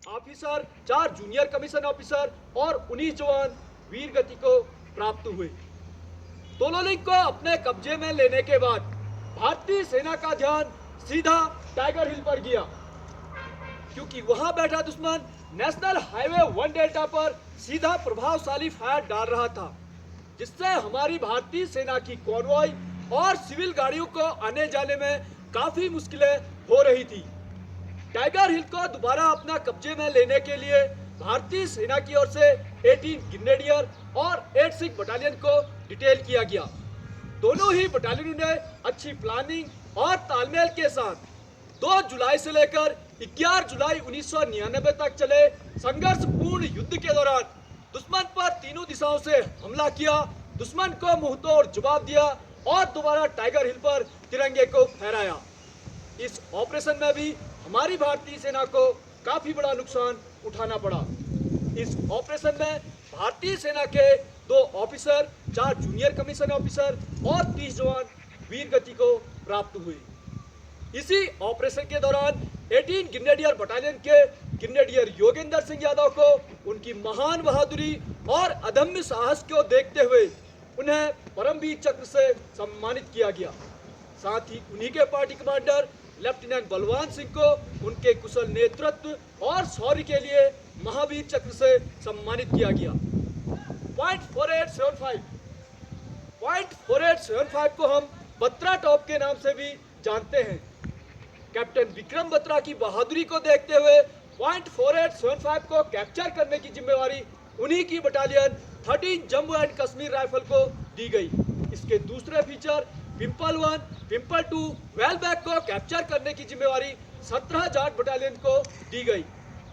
Officer, 4 junior commission officer और 19 जवान वीर गति को प्राप्त हुए। तोलोलिंग को अपने कब्जे में लेने के बाद भारतीय सेना का ध्यान सीधा टाइगर हिल पर गया, क्योंकि वहां बैठा दुश्मन नेशनल हाईवे 1 डेल्टा पर सीधा प्रभावशाली फायर डाल रहा था, जिससे हमारी भारतीय सेना की कॉन्वॉय और सिविल गाड़ियों को आने जाने में काफी मुश्किलें हो रही थी। टाइगर हिल को दोबारा अपना कब्जे में लेने के लिए भारतीय सेना की ओर से 18 ग्रेनेडियर और 8 सिख बटालियन को डिटेल किया गया। दोनों ही बटालियनों ने अच्छी प्लानिंग और तालमेल के साथ 2 जुलाई से लेकर 11 जुलाई 1999 तक चले संघर्षपूर्ण युद्ध के दौरान दुश्मन पर तीनों दिशाओं से हमला किया, दुश्मन को मुंहतोड़ जवाब दिया और दोबारा टाइगर हिल पर तिरंगे को फहराया। इस ऑपरेशन में भी हमारी भारतीय सेना को काफी बड़ा नुकसान उठाना पड़ा। इस ऑपरेशन में भारतीय सेना के 2 ऑफिसर, 4 जूनियर कमीशन ऑफिसर और 30 जवान वीर गति को प्राप्त हुए। इसी ऑपरेशन के दौरान 18 ग्रेनेडियर बटालियन के ग्रेनेडियर योगेंद्र सिंह यादव को उनकी महान बहादुरी और अदम्य साहस को देखते हुए उन्हें परमवीर चक्र से सम्मानित किया गया। साथ ही उन्हीं के party commander lieutenant Balwan Singh को उनके कुशल नेतृत्व और शौर्य के लिए महावीर चक्र से सम्मानित किया गया। पॉइंट 4875 को हम बत्रा टॉप के नाम से भी जानते हैं। कैप्टन विक्रम बत्रा की बहादुरी को देखते हुए पॉइंट 4875 को कैप्चर करने की जिम्मेवारी उन्हीं की battalion 13 Jammu and Kashmir rifle को दी गई। इसके दूसरे फीचर पिंपल 1, पिंपल 2, वेलबैक को कैप्चर करने की जिम्मेवारी 17 जाट बटालियन को दी गई।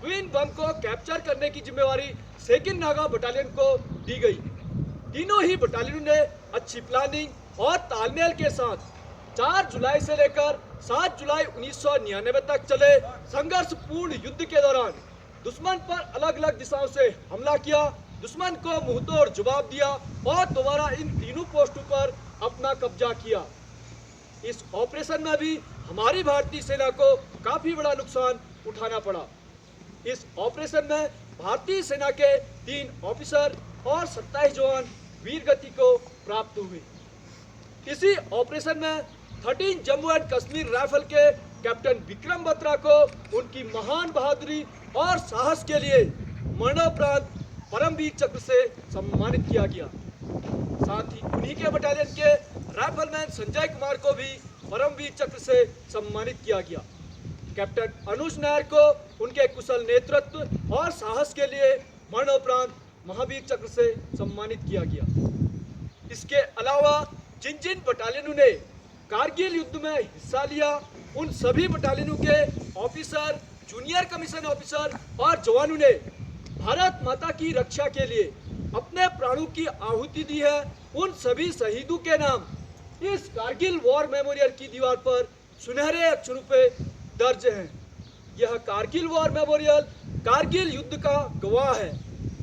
ट्विन बम को कैप्चर करने की जिम्मेवारी सेकंड नागा बटालियन को दी गई। तीनों ही बटालियनों ने अच्छी प्लानिंग और तालमेल के साथ 4 जुलाई से लेकर 7 जुलाई 1999 तक चले संघर्षपूर्ण युद्ध के दौरान दुश्मन पर अलग अलग दिशाओं से हमला किया, दुश्मन को मुंहतोड़ जवाब दिया और दोबारा इन तीनों पोस्टों पर अपना कब्जा किया। इस ऑपरेशन में भी हमारी भारतीय सेना को काफी बड़ा नुकसान उठाना पड़ा। इस ऑपरेशन में भारतीय सेना के 3 ऑफिसर और 27 जवान वीर गति को प्राप्त हुए। इसी ऑपरेशन में 13 जम्मू एंड कश्मीर राइफल के कैप्टन विक्रम बत्रा को उनकी महान बहादुरी और साहस के लिए मरणोपरांत परमवीर चक्र से सम्मानित किया गया। साथ ही उन्हीं के बटालियन के राइफलमैन संजय कुमार को भी परमवीर चक्र से सम्मानित किया गया। कैप्टन अनुज नायर को उनके कुशल नेतृत्व और साहस के लिए मरणोपरांत महावीर चक्र से सम्मानित किया गया। इसके अलावा जिन जिन बटालियनों ने कारगिल युद्ध में हिस्सा लिया, उन सभी बटालियनों के ऑफिसर, जूनियर कमीशन ऑफिसर और जवानों ने भारत माता की रक्षा के लिए अपने प्राणों की आहुति दी है। उन सभी शहीदों के नाम इस कारगिल वॉर मेमोरियल की दीवार पर सुनहरे अक्षरों पे दर्ज हैं। यह कारगिल वॉर मेमोरियल कारगिल युद्ध का गवाह है।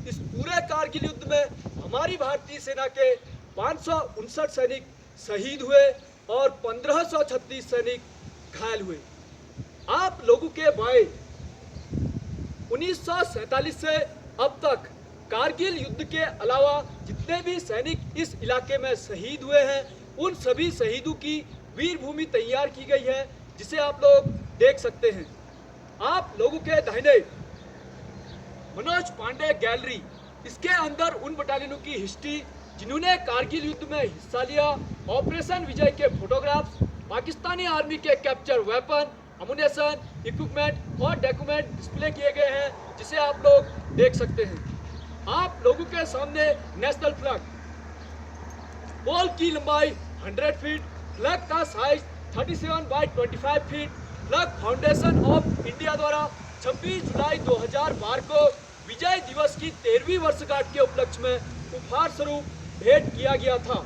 इस पूरे कारगिल युद्ध में हमारी भारतीय सेना के 559 सैनिक शहीद हुए और 1536 सैनिक घायल हुए। आप लोगों के भाई 1947 से अब तक कारगिल युद्ध के अलावा जितने भी सैनिक इस इलाके में शहीद हुए हैं, उन सभी शहीदों की वीर भूमि तैयार की गई है, जिसे आप लोग देख सकते हैं। आप लोगों के दाहिने मनोज पांडे गैलरी, इसके अंदर उन बटालियनों की हिस्ट्री जिन्होंने कारगिल युद्ध में हिस्सा लिया, ऑपरेशन विजय के फोटोग्राफ्स, पाकिस्तानी आर्मी के कैप्चर वेपन, अमुनेशन, इक्विपमेंट और डॉक्यूमेंट डिस्प्ले किए गए हैं, जिसे आप लोग देख सकते हैं। आप लोगों के सामने नेशनल फ्लैग, पोल की लंबाई 100 फीट, फ्लैग का size 37 by 25 feet, flag foundation of India द्वारा 26 जुलाई 2012 को विजय दिवस की 13वीं वर्षगांठ के उपलक्ष्य में उपहार स्वरूप भेंट किया गया था।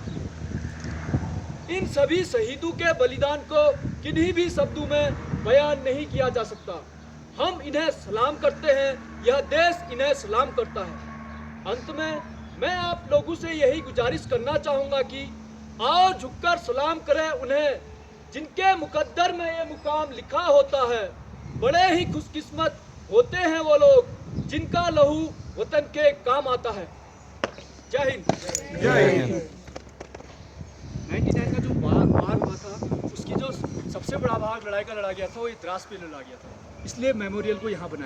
इन सभी शहीदों के बलिदान को किन्हीं भी शब्दों में बयान नहीं किया जा सकता। हम इन्हें सलाम करते हैं, यह देश इन्हें सलाम करता है। अंत में मैं आप लोगों से यही गुजारिश करना चाहूँगा कि आओ झुककर सलाम करें उन्हें जिनके मुकद्दर में ये मुकाम लिखा होता है। बड़े ही खुशकिस्मत होते हैं वो लोग जिनका लहू वतन के काम आता है। जय हिंद। जय हिंद। 99 का जो वार हुआ था, उसकी जो सबसे बड़ा भाग लड़ाई का लड़ा गया था वो ये द्रास पे लड़ा गया था, इसलिए मेमोरियल को यहाँ बनाया।